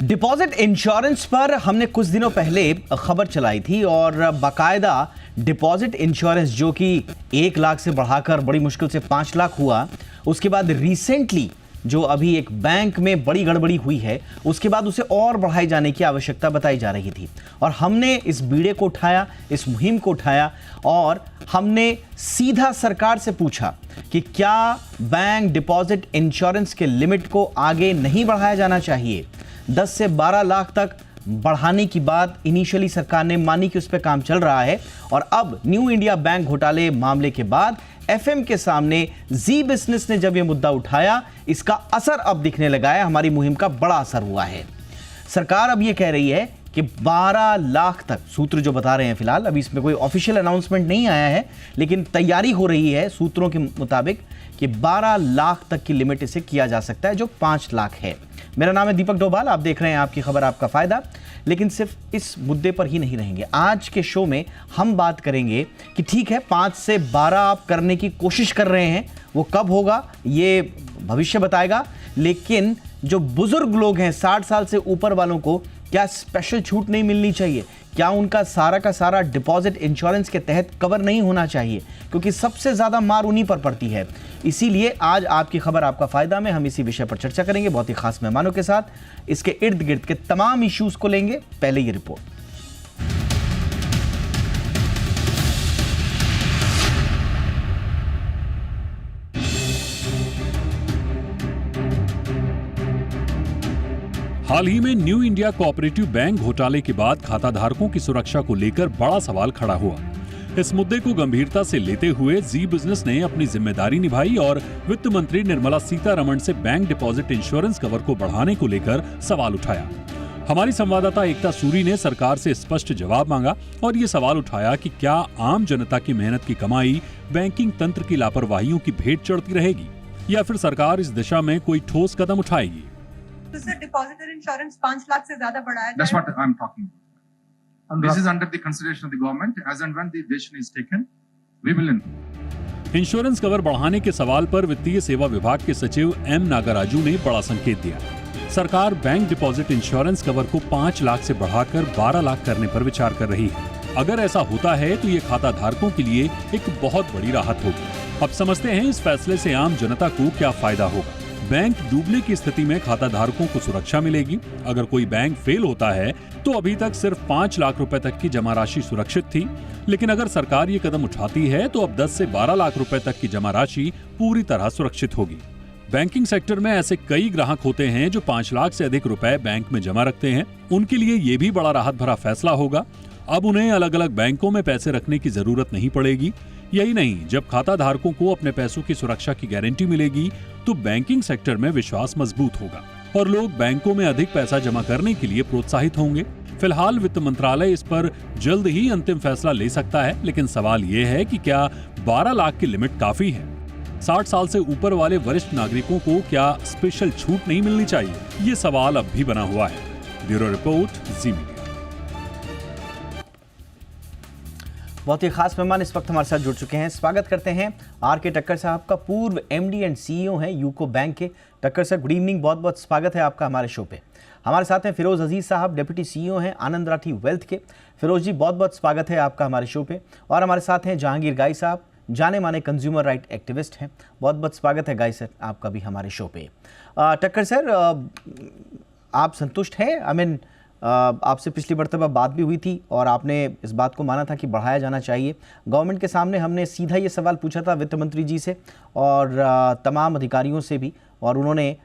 Deposit insurance पर हमने कुछ दिनों पहले खबर चलाई थी और बाकायदा डिपॉजिट इंश्योरेंस जो कि 1 लाख से बढ़ाकर बड़ी मुश्किल से 5 लाख हुआ, उसके बाद रिसेंटली जो अभी एक बैंक में बड़ी गड़बड़ी हुई है, उसके बाद उसे और बढ़ाए जाने की आवश्यकता बताई जा रही थी। और हमने इस बीड़े को उठाया, इस मुहिम को उठाया और हमने सीधा सरकार से पूछा कि क्या बैंक डिपॉजिट इंश्योरेंस के लिमिट को आगे नहीं बढ़ाया जाना चाहिए। 10 से 12 लाख तक बढ़ाने की बात इनिशियली सरकार ने मानी कि उस पर काम चल रहा है। और अब न्यू इंडिया बैंक घोटाले मामले के बाद एफएम के सामने जी बिजनेस ने जब यह मुद्दा उठाया, इसका असर अब दिखने लगा है। हमारी मुहिम का बड़ा असर हुआ है। सरकार अब यह कह रही है कि 12 लाख तक, सूत्र जो बता रहे हैं फिलहाल, अभी इसमें कोई ऑफिशियल अनाउंसमेंट नहीं आया है, लेकिन तैयारी हो रही है सूत्रों के मुताबिक कि 12 लाख तक की लिमिट इसे किया जा सकता है, जो 5 लाख है। मेरा नाम है दीपक डोभाल, आप देख रहे हैं आपकी खबर आपका फायदा। लेकिन सिर्फ इस मुद्दे पर ही नहीं रहेंगे। आज के शो में हम बात करेंगे कि ठीक है 5 से 12 आप करने की कोशिश कर रहे हैं, वो कब होगा ये भविष्य बताएगा। लेकिन जो बुजुर्ग लोग हैं 60 साल से ऊपर वालों को क्या स्पेशल छूट नहीं मिलनी चाहिए? क्या उनका सारा का सारा डिपॉजिट इंश्योरेंस के तहत कवर नहीं होना चाहिए? क्योंकि सबसे ज्यादा मार उन्हीं पर पड़ती है। इसीलिए आज आपकी खबर आपका फायदा में हम इसी विषय पर चर्चा करेंगे बहुत ही खास मेहमानों के साथ। इसके इर्द गिर्द के तमाम इश्यूज को लेंगे। पहले ये रिपोर्ट। हाल ही में न्यू इंडिया कोऑपरेटिव बैंक घोटाले के बाद खाताधारकों की सुरक्षा को लेकर बड़ा सवाल खड़ा हुआ। इस मुद्दे को गंभीरता से लेते हुए जी बिजनेस ने अपनी जिम्मेदारी निभाई और वित्त मंत्री निर्मला सीतारमण से बैंक डिपॉजिट इंश्योरेंस कवर को बढ़ाने को लेकर सवाल उठाया। हमारी संवाददाता एकता सूरी ने सरकार से स्पष्ट जवाब मांगा और ये सवाल उठाया कि क्या आम जनता की मेहनत की कमाई बैंकिंग तंत्र की लापरवाहियों की भेंट चढ़ती रहेगी या फिर सरकार इस दिशा में कोई ठोस कदम उठाएगी। तो सर डिपॉजिटर इंश्योरेंस 5 लाख से ज्यादा बढ़ाया जाए। That's what I'm talking about. This is under the consideration of the government. As and when the decision is taken, we will inform. Insurance cover बढ़ाने के सवाल पर वित्तीय सेवा विभाग के सचिव एम नागराजू ने बड़ा संकेत दिया। सरकार बैंक डिपॉजिट इंश्योरेंस कवर को 5 लाख से बढ़ाकर 12 लाख करने पर विचार कर रही है। अगर ऐसा होता है तो ये खाता धारकों के लिए एक बहुत बड़ी राहत होगी। अब समझते हैं इस फैसले से आम जनता को क्या फायदा होगा। बैंक डूबने की स्थिति में खाता धारकों को सुरक्षा मिलेगी। अगर कोई बैंक फेल होता है तो अभी तक सिर्फ 5 लाख रुपए तक की जमा राशि सुरक्षित थी, लेकिन अगर सरकार ये कदम उठाती है तो अब 10 से 12 लाख रुपए तक की जमा राशि पूरी तरह सुरक्षित होगी। बैंकिंग सेक्टर में ऐसे कई ग्राहक होते हैं जो 5 लाख से अधिक रुपए बैंक में जमा रखते हैं। उनके लिए ये भी बड़ा राहत भरा फैसला होगा। अब उन्हें अलग अलग बैंकों में पैसे रखने की जरूरत नहीं पड़ेगी। यही नहीं, जब खाता धारकों को अपने पैसों की सुरक्षा की गारंटी मिलेगी तो बैंकिंग सेक्टर में विश्वास मजबूत होगा और लोग बैंकों में अधिक पैसा जमा करने के लिए प्रोत्साहित होंगे। फिलहाल वित्त मंत्रालय इस पर जल्द ही अंतिम फैसला ले सकता है, लेकिन सवाल ये है कि क्या 12 लाख की लिमिट काफी है? 60 साल से ऊपर वाले वरिष्ठ नागरिकों को क्या स्पेशल छूट नहीं मिलनी चाहिए? ये सवाल अब भी बना हुआ है। ब्यूरो रिपोर्ट, जी मीडिया। बहुत ही खास मेहमान इस वक्त हमारे साथ जुड़ चुके हैं। स्वागत करते हैं आर के टक्कर साहब का, पूर्व एमडी एंड सीईओ हैं यूको बैंक के। टक्कर सर, गुड इवनिंग, बहुत बहुत स्वागत है आपका हमारे शो पे। हमारे साथ हैं फिरोज अजीज साहब, डिप्टी सीईओ हैं आनंद राठी वेल्थ के। फिरोज जी, बहुत बहुत स्वागत है आपका हमारे शो पे। और हमारे साथ हैं जहांगीर गाई साहब, जाने माने कंज्यूमर राइट एक्टिविस्ट हैं। बहुत बहुत स्वागत है गाई सर आपका भी हमारे शो पे। टक्कर सर, आप संतुष्ट हैं? आई मीन, आपसे पिछली मरतबा बात भी हुई थी और आपने इस बात को माना था कि बढ़ाया जाना चाहिए। गवर्नमेंट के सामने हमने सीधा ये सवाल पूछा था वित्त मंत्री जी से और तमाम अधिकारियों से भी, और उन्होंने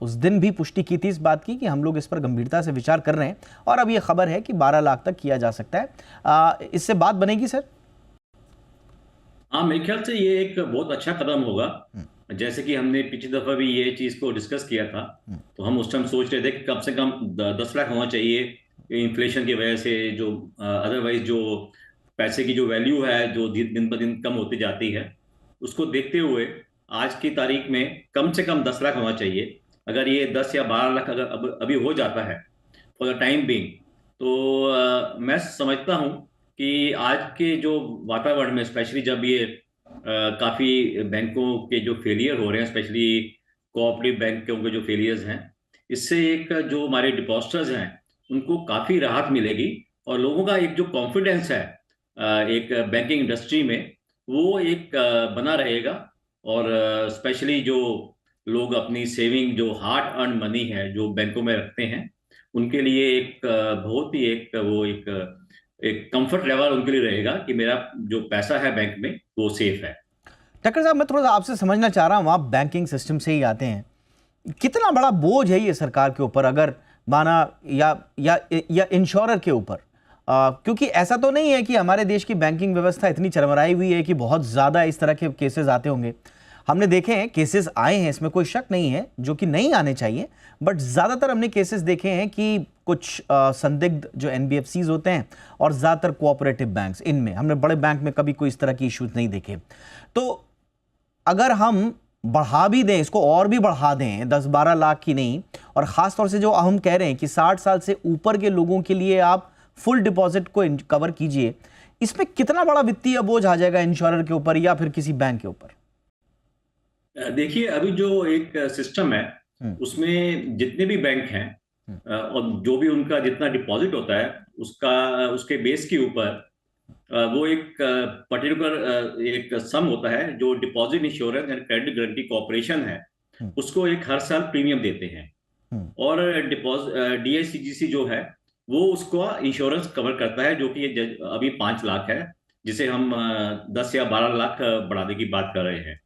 उस दिन भी पुष्टि की थी इस बात की कि हम लोग इस पर गंभीरता से विचार कर रहे हैं। और अब ये खबर है कि 12 लाख तक किया जा सकता है। इससे बात बनेगी सर? हाँ, मेरे ख्याल से ये एक बहुत अच्छा कदम होगा। जैसे कि हमने पिछली दफा भी ये चीज को डिस्कस किया था, तो हम उस टाइम सोच रहे थे कि कम से कम 10 लाख होना चाहिए। इन्फ्लेशन की वजह से जो अदरवाइज जो पैसे की जो वैल्यू है जो दिन ब दिन कम होती जाती है, उसको देखते हुए आज की तारीख में कम से कम 10 लाख होना चाहिए। अगर ये 10 या 12 लाख अगर अभी हो जाता है फॉर द टाइम बीइंग, तो मैं समझता हूँ कि आज के जो वातावरण में, स्पेशली जब ये काफ़ी बैंकों के जो फेलियर हो रहे हैं, स्पेशली कोऑपरेटिव बैंकों के जो फेलियर्स हैं, इससे एक जो हमारे डिपॉजिटर्स हैं उनको काफी राहत मिलेगी और लोगों का एक जो कॉन्फिडेंस है एक बैंकिंग इंडस्ट्री में वो एक बना रहेगा। और स्पेशली जो लोग अपनी सेविंग जो हार्ड अर्न मनी है जो बैंकों में रखते हैं उनके लिए एक बहुत ही एक वो एक कंफर्ट लेवल उनके लिए रहेगा कि मेरा जो पैसा है बैंक में वो सेफ है। टक्कर साहब, मैं थोड़ा सा आपसे समझना चाह रहा हूँ, आप बैंकिंग सिस्टम से ही आते हैं, कितना बड़ा बोझ है ये सरकार के ऊपर, अगर माना या इंश्योरर के ऊपर? क्योंकि ऐसा तो नहीं है कि हमारे देश की बैंकिंग व्यवस्था इतनी चरमराई हुई है कि बहुत ज़्यादा इस तरह के केसेस आते होंगे। हमने देखे हैं, केसेस आए हैं, इसमें कोई शक नहीं है, जो कि नहीं आने चाहिए, बट ज़्यादातर हमने केसेस देखे हैं कि कुछ संदिग्ध जो एनबीएफसीज होते हैं और ज़्यादातर कोऑपरेटिव बैंक्स, इनमें हमने बड़े बैंक में कभी कोई इस तरह की इश्यूज नहीं देखे। तो अगर हम बढ़ा भी दें इसको और भी बढ़ा दें 10-12 लाख की नहीं, और ख़ास तौर से जो हम कह रहे हैं कि 60 साल से ऊपर के लोगों के लिए आप फुल डिपॉजिट को कवर कीजिए, इसमें कितना बड़ा वित्तीय बोझ आ जाएगा इंश्योरर के ऊपर या फिर किसी बैंक के ऊपर? देखिए, अभी जो एक सिस्टम है उसमें जितने भी बैंक हैं और जो भी उनका जितना डिपॉजिट होता है उसके बेस के ऊपर वो एक पर्टिकुलर एक सम होता है जो deposit insurance and credit guarantee corporation है उसको एक हर साल प्रीमियम देते हैं। और डीआईसीजीसी जो है वो उसको इंश्योरेंस कवर करता है, जो कि अभी 5 लाख है, जिसे हम 10 या 12 लाख बढ़ाने की बात कर रहे हैं।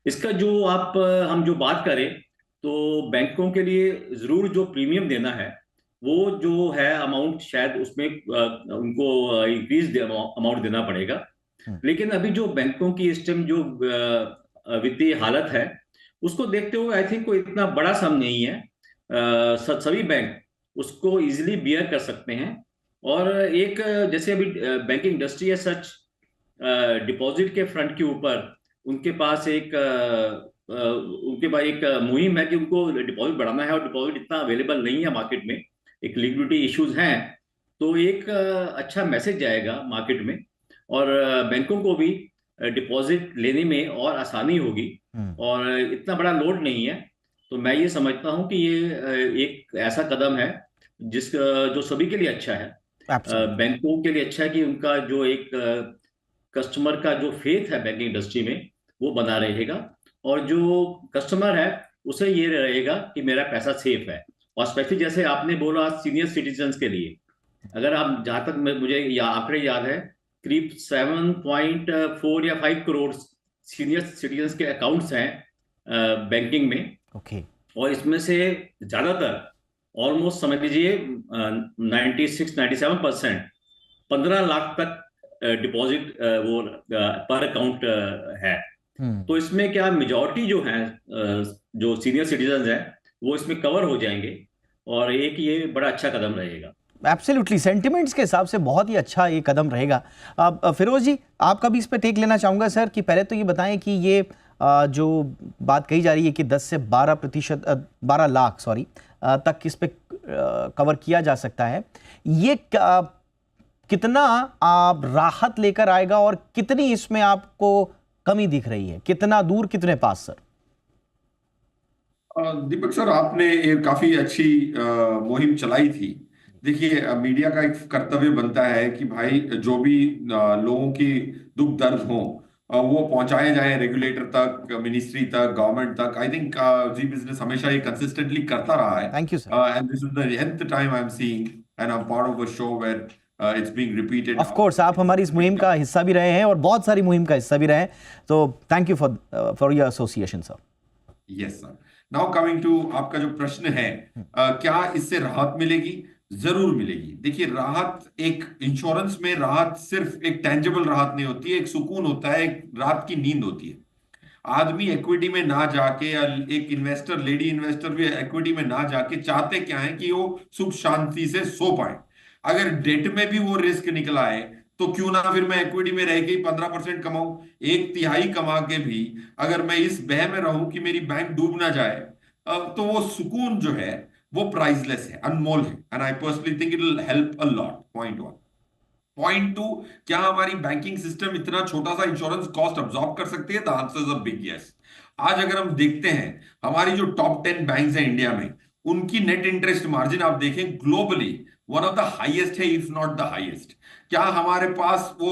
इसका जो हम जो बात करें तो बैंकों के लिए जरूर जो प्रीमियम देना है वो जो है अमाउंट शायद उसमें उनको इंक्रीज अमाउंट देना पड़ेगा। लेकिन अभी जो बैंकों की इस टाइम जो वित्तीय हालत है उसको देखते हुए आई थिंक कोई इतना बड़ा सम नहीं है। सभी बैंक उसको इजीली बियर कर सकते हैं। और एक जैसे अभी बैंकिंग इंडस्ट्री है सच डिपॉजिट के फ्रंट के ऊपर उनके पास एक मुहिम है कि उनको डिपॉजिट बढ़ाना है और डिपॉजिट इतना अवेलेबल नहीं है मार्केट में, एक लिक्विडिटी इश्यूज हैं, तो एक अच्छा मैसेज जाएगा मार्केट में और बैंकों को भी डिपॉजिट लेने में और आसानी होगी और इतना बड़ा लोड नहीं है। तो मैं ये समझता हूं कि ये एक ऐसा कदम है जो सभी के लिए अच्छा है। बैंकों के लिए अच्छा है कि उनका जो एक कस्टमर का जो फेथ है बैंकिंग इंडस्ट्री में वो बना रहेगा और जो कस्टमर है उसे ये रहेगा कि मेरा पैसा सेफ है। और स्पेशली जैसे आपने बोला सीनियर सिटीजन्स के लिए, अगर आप जहां तक मुझे आंकड़े याद है करीब 7.4 या 5 करोड़ सीनियर सिटीजन्स के अकाउंट्स हैं बैंकिंग में। और इसमें से ज्यादातर ऑलमोस्ट समझ लीजिए 96-97% 15 लाख तक डिपॉजिट वो पर अकाउंट है। तो इसमें क्या मेजॉरिटी जो है जो सीनियर सिटीजन है वो इसमें कवर हो जाएंगे और एक ये बड़ा अच्छा कदम रहेगा। एब्सोल्युटली, सेंटिमेंट्स के हिसाब से बहुत ही अच्छा ये कदम रहेगा। फिरोज जी, आपका भी इस पर टेक लेना चाहूँगा सर कि पहले तो ये बताएं कि ये जो बात कही जा रही है कि 10 से 12 लाख तक इस पे कवर किया जा सकता है, ये कितना आप राहत लेकर आएगा और कितनी इसमें आपको कमी दिख रही है, कितना दूर कितने पास सर? दीपक सर, आपने एक काफी अच्छी मुहिम चलाई थी। देखिए, मीडिया का एक कर्तव्य बनता है कि भाई जो भी लोगों की दुख दर्द हो वो पहुंचाए जाए रेगुलेटर तक, मिनिस्ट्री तक, गवर्नमेंट तक। आई थिंक जी बिजनेस हमेशा ये कंसिस्टेंटली करता रहा है। Thank you sir. And this is the nth time I am seeing and I am part of a show where it's being repeated. Of course, आप हमारी इस मुहिम का हिस्सा भी रहे हैं और बहुत सारी मुहिम का हिस्सा भी रहे हैं, तो thank you for your association sir. Yes sir. Now coming to आपका जो प्रश्न है, क्या इससे राहत मिलेगी? जरूर मिलेगी। देखिए, राहत एक इंश्योरेंस में राहत सिर्फ एक टेंजिबल राहत नहीं होती है, एक सुकून होता है, एक रात की नींद होती है। आदमी इक्विटी में ना जाके, एक इन्वेस्टर, लेडी इन्वेस्टर भी इक्विटी में ना जाके चाहते क्या है कि वो सुख शांति से सो पाए। अगर डेट में भी वो रिस्क निकला है तो क्यों ना फिर मैं इक्विटी में रह के 15% कमाऊं, 1/3 कमा के भी अगर मैं इस भय में रहूं कि मेरी बैंक डूब ना जाए, तो वो सुकून जो है वो प्राइसलेस है, अनमोल है। And I personally think it will help a lot. Point 1। Point 2, क्या हमारी बैंकिंग सिस्टम इतना छोटा सा इंश्योरेंस कॉस्ट अब्सॉर्ब कर सकती है? The answer is a big yes. आज अगर हम देखते हैं हमारी जो टॉप 10 बैंक्स हैं इंडिया में, उनकी नेट इंटरेस्ट मार्जिन आप देखें globally one of the highest है, इफ नॉट द हाईएस्ट। क्या हमारे पास वो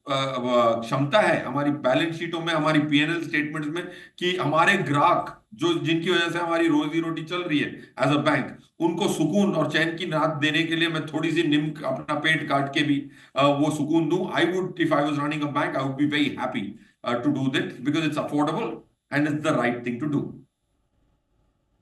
क्षमता है हमारी बैलेंस शीटों में, हमारी पीएनएल स्टेटमेंट्स में, कि हमारे ग्राहक जो जिनकी वजह से हमारी रोजी रोटी चल रही है एज अ बैंक, उनको सुकून और चैन की रात देने के लिए मैं थोड़ी सी निम अपना पेट काट के भी वो सुकून दूं? I would, if I was running a bank, I would be very happy to do that because it's affordable and it's the right thing to do.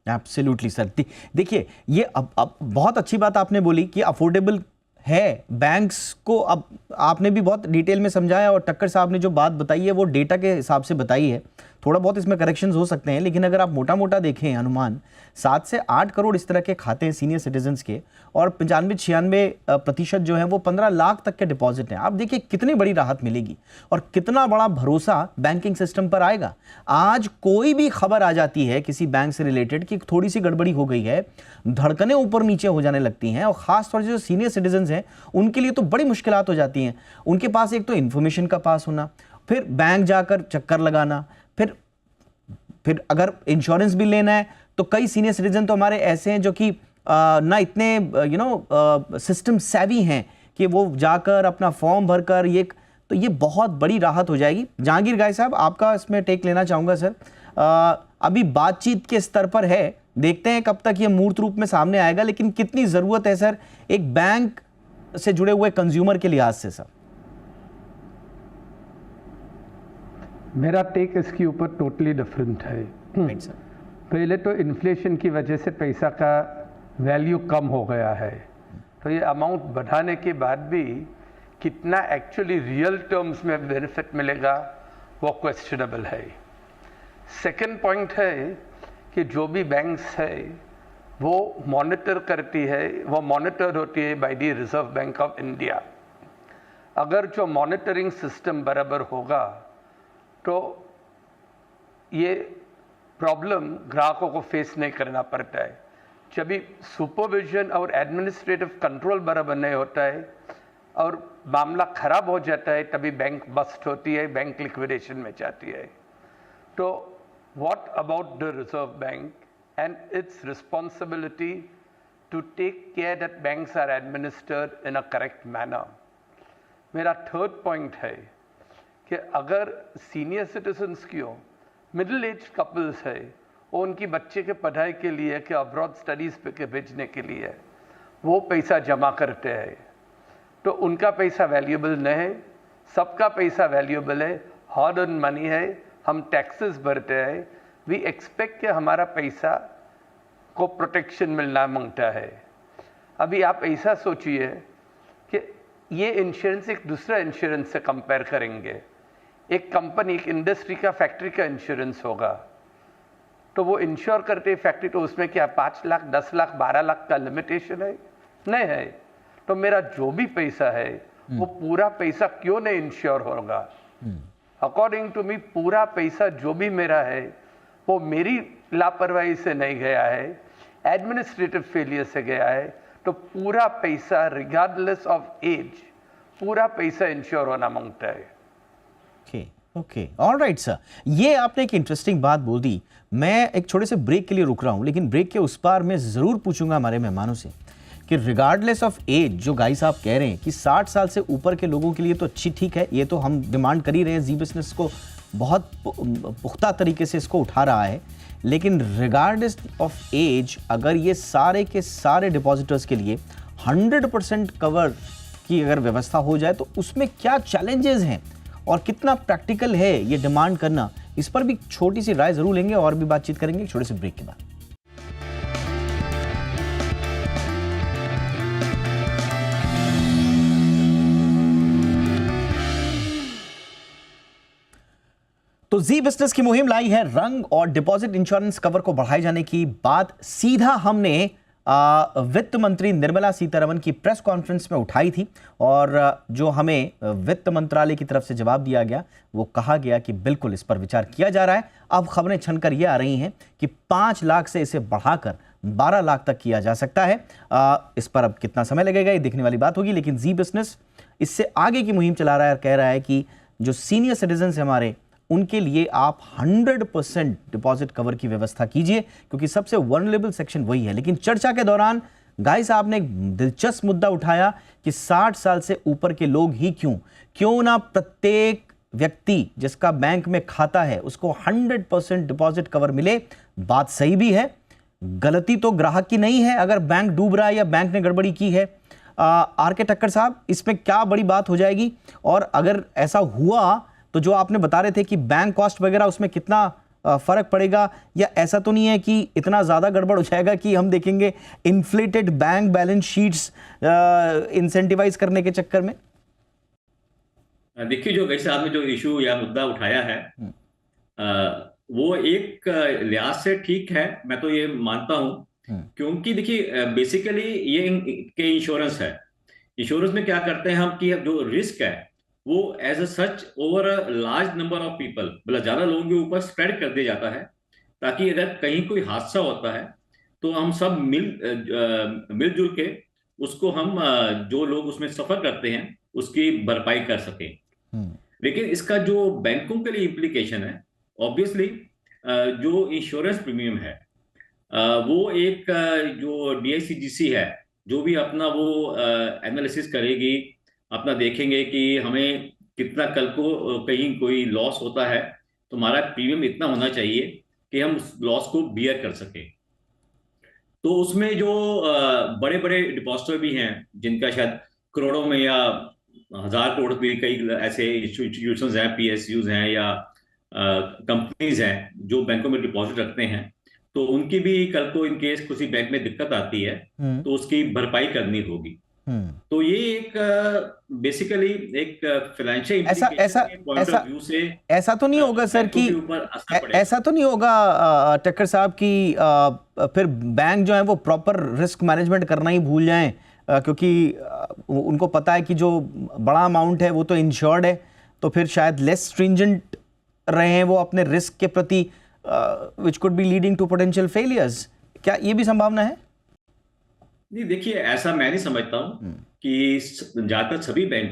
Absolutely sir. देखिए, ये अब बहुत अच्छी बात आपने बोली कि अफोर्डेबल है बैंक्स को। अब आपने भी बहुत डिटेल में समझाया और टक्कर साहब ने जो बात बताई है वो डेटा के हिसाब से बताई है। थोड़ा बहुत इसमें करेक्शंस हो सकते हैं, लेकिन अगर आप मोटा मोटा देखें अनुमान 7 से 8 करोड़ इस तरह के खाते हैं सीनियर सिटीजन्स के, और 95-96% जो है वो 15 लाख तक के डिपॉजिट हैं। आप देखिए कितनी बड़ी राहत मिलेगी और कितना बड़ा भरोसा बैंकिंग सिस्टम पर आएगा। आज कोई भी खबर आ जाती है किसी बैंक से रिलेटेड कि थोड़ी सी गड़बड़ी हो गई है, धड़कनें ऊपर नीचे हो जाने लगती हैं, और खासतौर से जो सीनियर सिटीजन्स हैं उनके लिए तो बड़ी मुश्किलात हो जाती हैं। उनके पास एक तो इन्फॉर्मेशन का पास होना, फिर बैंक जाकर चक्कर लगाना, फिर अगर इंश्योरेंस भी लेना है तो कई सीनियर सिटीजन तो हमारे ऐसे हैं जो कि ना इतने सिस्टम सेवी हैं कि वो जाकर अपना फॉर्म भरकर तो ये बहुत बड़ी राहत हो जाएगी। जहांगीर गाय साहब, आपका इसमें टेक लेना चाहूँगा सर। अभी बातचीत के स्तर पर है, देखते हैं कब तक ये मूर्त रूप में सामने आएगा, लेकिन कितनी ज़रूरत है सर एक बैंक से जुड़े हुए कंज्यूमर के लिहाज से? सर मेरा टेक इसके ऊपर टोटली डिफरेंट है। पहले तो इन्फ्लेशन की वजह से पैसा का वैल्यू कम हो गया है, तो ये अमाउंट बढ़ाने के बाद भी कितना एक्चुअली रियल टर्म्स में बेनिफिट मिलेगा वो क्वेश्चनेबल है। सेकंड पॉइंट है कि जो भी बैंक्स है वो मॉनिटर करती है, वो मॉनिटर होती है by the reserve bank of India. अगर जो मॉनिटरिंग सिस्टम बराबर होगा तो ये प्रॉब्लम ग्राहकों को फेस नहीं करना पड़ता है। जब भी सुपरविजन और एडमिनिस्ट्रेटिव कंट्रोल बराबर नहीं होता है और मामला खराब हो जाता है, तभी बैंक बस्ट होती है, बैंक लिक्विडेशन में जाती है। तो what about the reserve bank and its responsibility to take care that banks are administered in a correct manner. मेरा थर्ड पॉइंट है कि अगर सीनियर सिटीजन्स की हो, मिडिल एज कपल्स है, वो उनकी बच्चे के पढ़ाई के लिए कि अब्रॉड स्टडीज़ पे भेजने के लिए वो पैसा जमा करते हैं, तो उनका पैसा वैल्यूएबल नहीं है, सबका पैसा वैल्यूएबल है, हार्ड अर्न मनी है, हम टैक्सेस भरते हैं, वी एक्सपेक्ट कि हमारा पैसा को प्रोटेक्शन मिलना मांगता है। अभी आप ऐसा सोचिए कि ये इंश्योरेंस एक दूसरा इंश्योरेंस से कंपेयर करेंगे। एक कंपनी, एक इंडस्ट्री का, फैक्ट्री का इंश्योरेंस होगा, तो वो इंश्योर करते हैं फैक्ट्री, तो उसमें क्या 5 लाख, 10 लाख, 12 लाख का लिमिटेशन है? नहीं है। तो मेरा जो भी पैसा है वो पूरा पैसा क्यों नहीं इंश्योर होगा? अकॉर्डिंग टू मी पूरा पैसा जो भी मेरा है वो मेरी लापरवाही से नहीं गया है, एडमिनिस्ट्रेटिव फेलियर से गया है, तो पूरा पैसा रिगार्डलेस ऑफ एज पूरा पैसा इंश्योर होना मांगता है। ओके, ऑलराइट सर, ये आपने एक इंटरेस्टिंग बात बोल दी। मैं एक छोटे से ब्रेक के लिए रुक रहा हूं, लेकिन ब्रेक के उस पार मैं जरूर पूछूंगा हमारे मेहमानों से कि रिगार्डलेस ऑफ एज जो गाई साहब कह रहे हैं कि 60 साल से ऊपर के लोगों के लिए तो अच्छी ठीक है, ये तो हम डिमांड कर ही रहे हैं, जी बिजनेस को बहुत पुख्ता तरीके से इसको उठा रहा है, लेकिन रिगार्डलेस ऑफ एज अगर ये सारे के सारे डिपॉजिटर्स के लिए 100% कवर की अगर व्यवस्था हो जाए तो उसमें क्या चैलेंजेस हैं और कितना प्रैक्टिकल है ये डिमांड करना, इस पर भी छोटी सी राय जरूर लेंगे और भी बातचीत करेंगे छोटे से ब्रेक के बाद। तो जी बिजनेस की मुहिम लाई है रंग और डिपॉजिट इंश्योरेंस कवर को बढ़ाए जाने की बात सीधा हमने वित्त मंत्री निर्मला सीतारमण की प्रेस कॉन्फ्रेंस में उठाई थी, और जो हमें वित्त मंत्रालय की तरफ से जवाब दिया गया वो कहा गया कि बिल्कुल इस पर विचार किया जा रहा है। अब खबरें छनकर ये आ रही हैं कि 5 लाख से इसे बढ़ाकर 12 लाख तक किया जा सकता है। इस पर अब कितना समय लगेगा ये देखने वाली बात होगी, लेकिन जी बिजनेस इससे आगे की मुहिम चला रहा है और कह रहा है कि जो सीनियर सिटीजन हमारे उनके लिए आप 100% डिपॉजिट कवर की व्यवस्था कीजिए, क्योंकि सबसे वल्नरेबल सेक्शन वही है। लेकिन चर्चा के दौरान गाय साहब ने एक दिलचस्प मुद्दा उठाया कि 60 साल से ऊपर के लोग ही क्यों ना प्रत्येक व्यक्ति जिसका बैंक में खाता है उसको 100% डिपॉजिट कवर मिले। बात सही भी है, गलती तो ग्राहक की नहीं है अगर बैंक डूब रहा है या बैंक ने गड़बड़ी की है। आर के ठक्कर साहब, इसमें क्या बड़ी बात हो जाएगी, और अगर ऐसा हुआ तो जो आपने बता रहे थे कि बैंक कॉस्ट वगैरह उसमें कितना फर्क पड़ेगा, या ऐसा तो नहीं है कि इतना ज्यादा गड़बड़ हो जाएगा कि हम देखेंगे inflated bank balance sheets incentivise करने के चक्कर में? देखिए, जो गई साहब ने जो इशू या मुद्दा उठाया है वो एक लिहाज से ठीक है, मैं तो ये मानता हूं, क्योंकि देखिए बेसिकली ये के इंश्योरेंस है। इंश्योरेंस में क्या करते हैं हम कि जो रिस्क है वो as a such over a large number of people, मतलब ज्यादा लोगों के ऊपर स्प्रेड कर दिया जाता है, ताकि अगर कहीं कोई हादसा होता है तो हम सब मिलजुल के उसको हम जो लोग उसमें सफर करते हैं उसकी भरपाई कर सकें। लेकिन इसका जो बैंकों के लिए इम्प्लीकेशन है, ऑब्वियसली जो इंश्योरेंस प्रीमियम है वो एक जो DICGC है जो भी अपना वो एनालिसिस करेगी, अपना देखेंगे कि हमें कितना कल को कहीं कोई लॉस होता है तो हमारा प्रीमियम इतना होना चाहिए कि हम उस लॉस को बियर कर सके। तो उसमें जो बड़े बड़े डिपॉजिटर भी हैं जिनका शायद करोड़ों में या 1000 करोड़ भी कई ऐसे इंस्टीट्यूशंस हैं, PSUs हैं या कंपनीज हैं जो बैंकों में डिपॉजिट रखते हैं, तो उनकी भी कल को इन केस किसी बैंक में दिक्कत आती है तो उसकी भरपाई करनी होगी। तो ये एक बेसिकली एक फाइनेंशियल पॉइंट ऑफ व्यू से ऐसा तो नहीं होगा सर कि ऐसा तो नहीं होगा टक्कर साहब कि फिर बैंक जो है वो प्रॉपर रिस्क मैनेजमेंट करना ही भूल जाएं, क्योंकि उनको पता है कि जो बड़ा अमाउंट है वो तो इंश्योर्ड है, तो फिर शायद लेस स्ट्रिंजेंट रहे हैं वो अपने रिस्क के प्रति, which could be leading to potential failures. क्या ये भी संभावना है? नहीं, देखिए ऐसा मैं नहीं समझता हूँ कि ज्यादातर सभी बैंक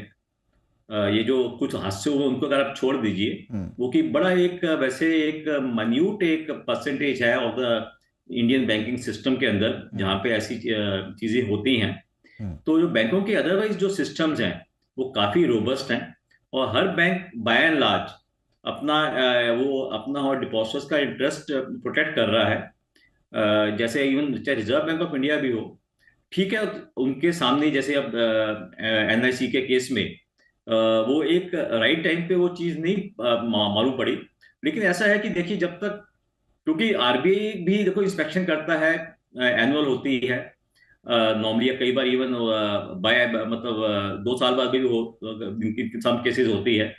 ये जो कुछ हादसे हुए उनको अगर आप छोड़ दीजिए, वो कि बड़ा एक वैसे एक मान्यूट एक परसेंटेज है of the Indian banking system के अंदर जहाँ पे ऐसी चीजें होती हैं। तो जो बैंकों के अदरवाइज जो सिस्टम्स हैं वो काफी रोबस्ट हैं और हर बैंक बाय एंड लार्ज अपना वो अपना और डिपॉजिटर्स का इंटरेस्ट प्रोटेक्ट कर रहा है। जैसे इवन चाहे रिजर्व बैंक ऑफ इंडिया भी हो, ठीक है, उनके सामने जैसे अब NIC के केस में वो एक राइट टाइम पे वो चीज नहीं मालूम पड़ी, लेकिन ऐसा है कि देखिए जब तक, क्योंकि RBI भी देखो इंस्पेक्शन करता है, एनुअल होती है नॉर्मली, कई बार इवन बाय मतलब 2 साल बाद भी हो सम केसेस होती है,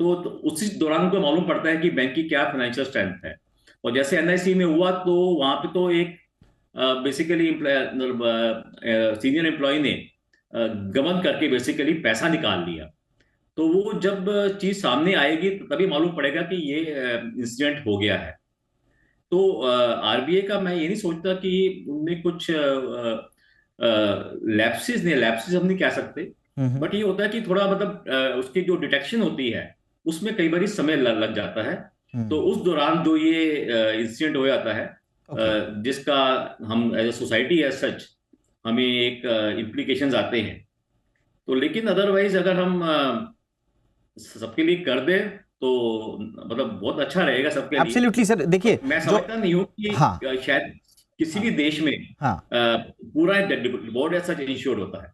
तो उसी दौरान उनको मालूम पड़ता है कि बैंक की क्या फाइनेंशियल स्ट्रेंथ है। और जैसे NIC में हुआ तो वहां पे तो एक बेसिकली सीनियर एम्प्लॉय ने गबन करके बेसिकली पैसा निकाल लिया, तो वो जब चीज सामने आएगी तो तभी मालूम पड़ेगा कि ये इंसिडेंट हो गया है। तो RBI का मैं ये नहीं सोचता कि उनमें कुछ लैप्सेस हम नहीं कह सकते, बट ये होता है कि थोड़ा मतलब उसकी जो डिटेक्शन होती है उसमें कई बार समय लग जाता है। तो उस दौरान जो ये इंसिडेंट हो जाता है, जिसका हम as a society as such हमें एक इम्प्लीकेशंस आते हैं, तो लेकिन अदरवाइज अगर हम सबके लिए कर दे तो मतलब बहुत अच्छा रहेगा सबके लिए। एब्सोल्युटली सर, देखिए मैं समझता नहीं हूँ कि शायद किसी भी देश में पूरा बोर्ड ऐसा इंश्योर्ड होता है।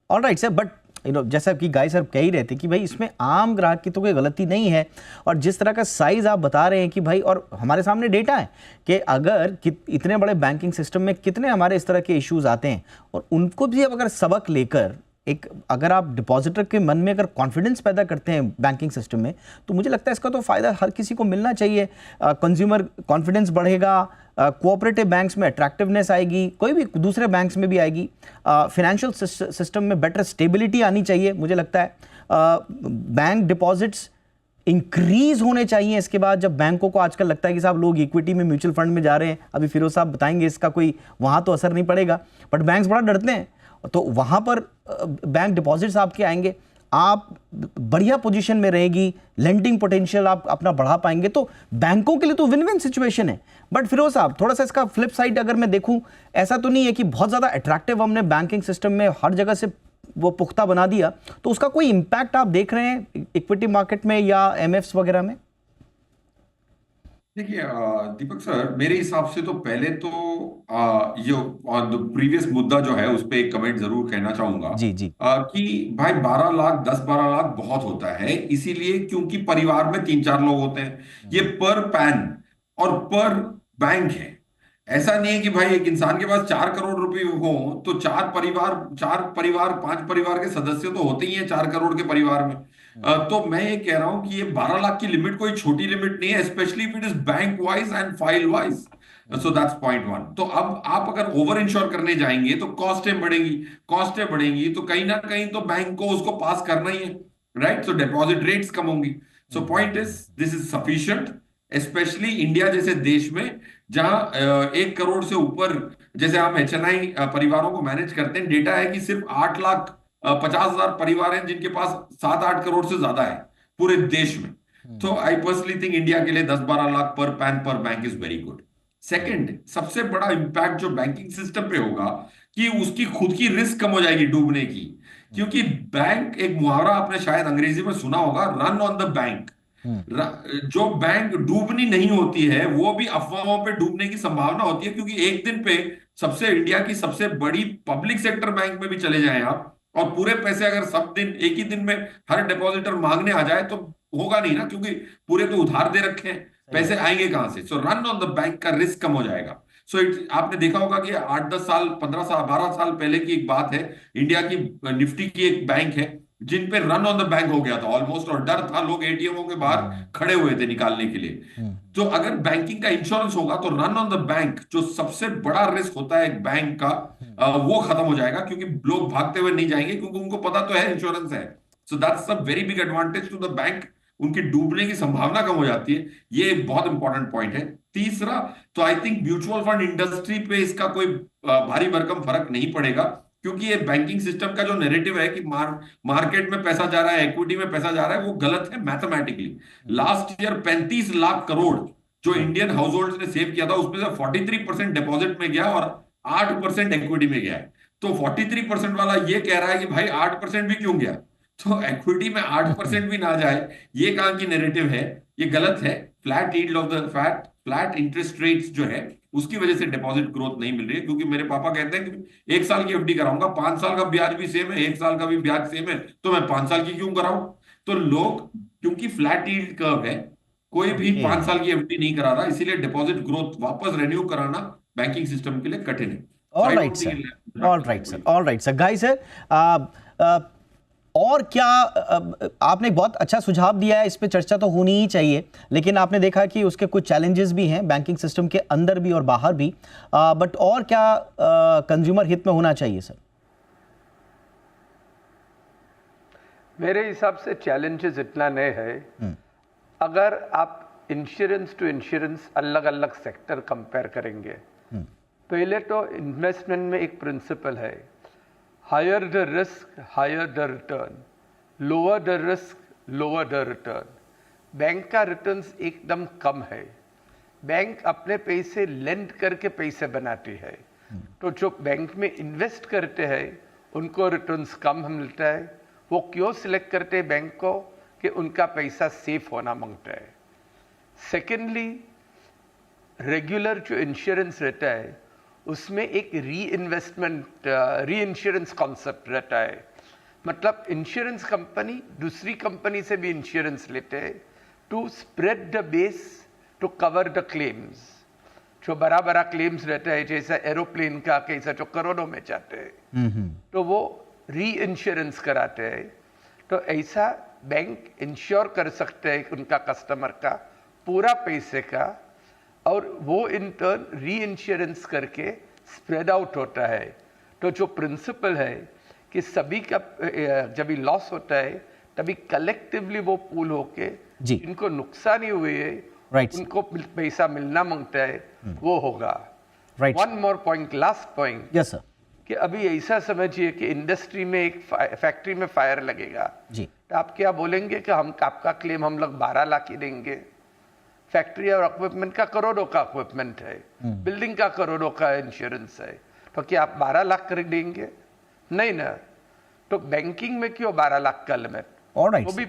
ऑलराइट सर, बट जैसा कि गाय सर कह ही रहे थे कि भाई इसमें आम ग्राहक की तो कोई गलती नहीं है, और जिस तरह का साइज आप बता रहे हैं कि भाई, और हमारे सामने डेटा है कि अगर इतने बड़े बैंकिंग सिस्टम में कितने हमारे इस तरह के इश्यूज आते हैं, और उनको भी अगर सबक लेकर एक अगर आप डिपॉजिटर के मन में अगर कॉन्फिडेंस पैदा करते हैं बैंकिंग सिस्टम में, तो मुझे लगता है इसका तो फ़ायदा हर किसी को मिलना चाहिए। कंज्यूमर कॉन्फिडेंस बढ़ेगा, कोऑपरेटिव बैंक्स में अट्रैक्टिवनेस आएगी, कोई भी दूसरे बैंक्स में भी आएगी, फाइनेंशियल सिस्टम में बेटर स्टेबिलिटी आनी चाहिए। मुझे लगता है बैंक डिपॉजिट्स इंक्रीज होने चाहिए इसके बाद, जब बैंकों को आजकल लगता है कि साहब लोग इक्विटी में म्यूचुअल फंड में जा रहे हैं, अभी फिरोज साहब बताएंगे इसका कोई वहाँ तो असर नहीं पड़ेगा, बट बैंक्स बड़ा डरते हैं, तो वहाँ पर बैंक डिपॉजिट्स आपके आएंगे। आप बढ़िया पोजीशन में रहेगी, लेंडिंग पोटेंशियल आप अपना बढ़ा पाएंगे, तो बैंकों के लिए तो विन विन सिचुएशन है। बट फिरोज साहब, थोड़ा सा इसका फ्लिप साइड अगर मैं देखूं, ऐसा तो नहीं है कि बहुत ज़्यादा अट्रैक्टिव हमने बैंकिंग सिस्टम में हर जगह से वो पुख्ता बना दिया, तो उसका कोई इम्पैक्ट आप देख रहे हैं इक्विटी मार्केट में या एमएफ्स वगैरह में? देखिए दीपक सर, मेरे हिसाब से तो पहले तो ये प्रीवियस मुद्दा जो है उस पर एक कमेंट जरूर कहना चाहूंगा जी जी। कि भाई 12 लाख 10-12 लाख बहुत होता है, इसीलिए क्योंकि परिवार में 3-4 लोग होते हैं, ये पर पैन और पर बैंक है। ऐसा नहीं है कि भाई एक इंसान के पास 4 करोड़ रुपए हो तो 4 परिवार 5 परिवार के सदस्य तो होते ही हैं 4 करोड़ के परिवार में। तो मैं ये कह रहा हूं कि ये 12 लाख की लिमिट कोई छोटी लिमिट नहीं है, specially if it is bank wise and file wise. So that's point one. तो अब आप अगर ओवर इंश्योर करने जाएंगे तो कॉस्टें बढ़ेंगी तो कहीं ना कहीं तो बैंक को उसको पास करना ही है, राइट? सो डिपॉजिट रेट्स कम होंगी। So point is this is sufficient, specially India जैसे देश में जहां 1 करोड़ से ऊपर जैसे हम HNI परिवारों को मैनेज करते हैं। डेटा है कि सिर्फ 8,50,000 परिवार हैं जिनके पास 7-8 करोड़ से ज्यादा है पूरे देश में। तो आई पर्सनली थिंक इंडिया के लिए 10-12 लाख पर पैन पर bank is very good. Second, सबसे बड़ा इंपैक्ट जो बैंकिंग सिस्टम पे होगा कि उसकी खुद की रिस्क कम हो जाएगी डूबने की, क्योंकि बैंक, एक मुहावरा आपने शायद अंग्रेजी में सुना होगा, रन ऑन द बैंक। जो बैंक डूबनी नहीं होती है वो भी अफवाहों पे डूबने की संभावना होती है, क्योंकि एक दिन पे इंडिया की सबसे बड़ी पब्लिक सेक्टर बैंक में भी चले जाएं आप और पूरे पैसे अगर सब दिन एक ही दिन में हर डिपॉजिटर मांगने आ जाए तो होगा नहीं ना, क्योंकि पूरे तो उधार दे रखे हैं, पैसे आएंगे कहां से? सो रन ऑन द बैंक का रिस्क कम हो जाएगा। सो आपने देखा होगा कि 8-10 साल 15 साल 12 साल पहले की एक बात है, इंडिया की निफ्टी की एक बैंक है जिन पे रन ऑन द बैंक हो गया था ऑलमोस्ट, और डर था, लोग एटीएमओ के बाहर खड़े हुए थे निकालने के लिए। तो अगर बैंकिंग का इंश्योरेंस होगा तो रन ऑन द बैंक, जो सबसे बड़ा रिस्क होता है एक बैंक का, वो खत्म हो जाएगा, क्योंकि लोग भागते हुए नहीं जाएंगे, क्योंकि उनको पता तो है इंश्योरेंस है। So that's a very big advantage to the bank, उनकी डूबने की संभावना कम हो जाती है। ये एक बहुत इंपॉर्टेंट पॉइंट है। तीसरा, तो I think mutual fund industry पे इसका कोई भारी भरकम फर्क नहीं पड़ेगा, क्योंकि ये बैंकिंग सिस्टम का जो नैरेटिव है कि मार्केट में पैसा जा रहा है, इक्विटी में पैसा जा रहा है, वो गलत है mathematically. Last year 35 lakh crore जो इंडियन हाउस होल्ड ने सेव किया था, उसमें से 43% डिपॉजिट में गया और 8% इक्विटी में गया है। तो 43% वाला ये कह रहा है कि भाई 8% भी क्यों गया, तो इक्विटी में 8% भी ना जाए, ये कहां की नैरेटिव है? ये गलत है। Flat yield of the flat interest rates जो है उसकी वजह से डिपॉजिट ग्रोथ नहीं मिल रही है, क्योंकि मेरे पापा कहते हैं कि 1 साल की FD कराऊंगा, 5 साल का ब्याज भी सेम है, 1 साल का भी ब्याज सेम है, तो मैं 5 साल की क्यों कराऊं? तो लोग, क्योंकि फ्लैट यील्ड कर्व है, कोई भी 5 साल की FD नहीं करा रहा, इसीलिए डिपॉजिट ग्रोथ वापस रेन्यू कराना बैंकिंग सिस्टम के लिए कठिन है। All right sir, guys sir, और क्या आपने बहुत अच्छा सुझाव दिया है, इस पे चर्चा तो होनी ही चाहिए, लेकिन आपने देखा कि उसके कुछ चैलेंजेस भी हैं बैंकिंग सिस्टम के अंदर भी और बाहर भी, बट और क्या कंज्यूमर हित में होना चाहिए सर? मेरे हिसाब से चैलेंजेस इतना नहीं है। अगर आप इंश्योरेंस टू इंश्योरेंस अलग अलग सेक्टर कंपेयर करेंगे, पहले तो इन्वेस्टमेंट में एक प्रिंसिपल है, higher the risk higher the return, lower the risk lower the return. Bank का रिटर्न्स एकदम कम है, बैंक अपने पैसे लेंड करके पैसे बनाती है, तो जो बैंक में इन्वेस्ट करते हैं उनको रिटर्न्स कम मिलता है। वो क्यों सिलेक्ट करते हैं बैंक को? कि उनका पैसा सेफ होना मांगता है। सेकेंडली, रेगुलर जो इंश्योरेंस रहता है उसमें एक री इंश्योरेंस कॉन्सेप्ट रहता है, मतलब इंश्योरेंस कंपनी दूसरी कंपनी से भी इंश्योरेंस लेते हैं to spread the base to cover the claims. जो बड़ा बड़ा क्लेम्स रहता है, जैसा एरोप्लेन का कैसा जो करोड़ों में जाते हैं, तो वो री इंश्योरेंस कराते हैं। तो ऐसा बैंक इंश्योर कर सकते हैं उनका कस्टमर का पूरा पैसे का, और वो इन टर्न री इंश्योरेंस करके स्प्रेड आउट होता है। तो जो प्रिंसिपल है कि सभी का जब भी लॉस होता है तभी कलेक्टिवली वो पूल होके इनको नुकसान ही हुए है, उनको पैसा मिलना मांगता है, वो होगा। One more point, last point. Yes sir. कि अभी ऐसा समझिए कि इंडस्ट्री में एक फैक्ट्री में फायर लगेगा जी तो आप क्या बोलेंगे कि हम आपका क्लेम हम लोग 12 लाख ही देंगे? फैक्ट्री और इक्विपमेंट का करोड़ों का इक्विपमेंट है, बिल्डिंग का करोड़ों का इंश्योरेंस है, तो क्या आप 12 लाख कर देंगे? नहीं ना। तो बैंकिंग में क्यों 12 लाख का लिमिट? ऑलराइट, वो भी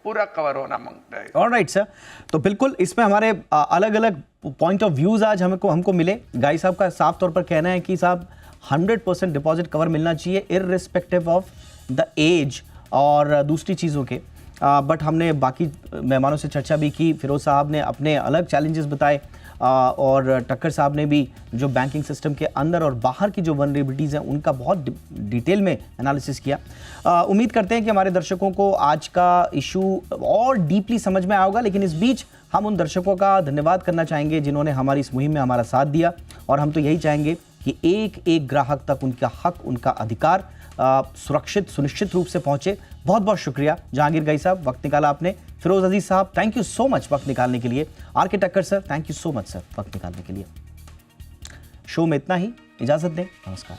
पूरा कवर होना मांगता है। ऑलराइट सर, तो बिल्कुल इसमें हमारे अलग अलग पॉइंट ऑफ व्यूज आज हमको मिले। गाई साहब का साफ तौर पर कहना है कि साहब 100% डिपॉजिट कवर मिलना चाहिए इररिस्पेक्टिव ऑफ द एज और दूसरी चीज़ों के। बट हमने बाकी मेहमानों से चर्चा भी की, फिरोज साहब ने अपने अलग चैलेंजेस बताए और टक्कर साहब ने भी जो बैंकिंग सिस्टम के अंदर और बाहर की जो वनरेबिलिटीज़ हैं उनका बहुत डिटेल में एनालिसिस किया। उम्मीद करते हैं कि हमारे दर्शकों को आज का इशू और डीपली समझ में आया होगा, लेकिन इस बीच हम उन दर्शकों का धन्यवाद करना चाहेंगे जिन्होंने हमारी इस मुहिम में हमारा साथ दिया, और हम तो यही चाहेंगे कि एक एक ग्राहक तक उनका हक, उनका अधिकार सुरक्षित सुनिश्चित रूप से पहुंचे। बहुत बहुत शुक्रिया जहांगीर गाई साहब, वक्त निकाला आपने। फिरोज अजीज साहब, थैंक यू सो मच वक्त निकालने के लिए। आर के टक्कर sir, thank you so much sir वक्त निकालने के लिए। शो में इतना ही, इजाजत दें, नमस्कार।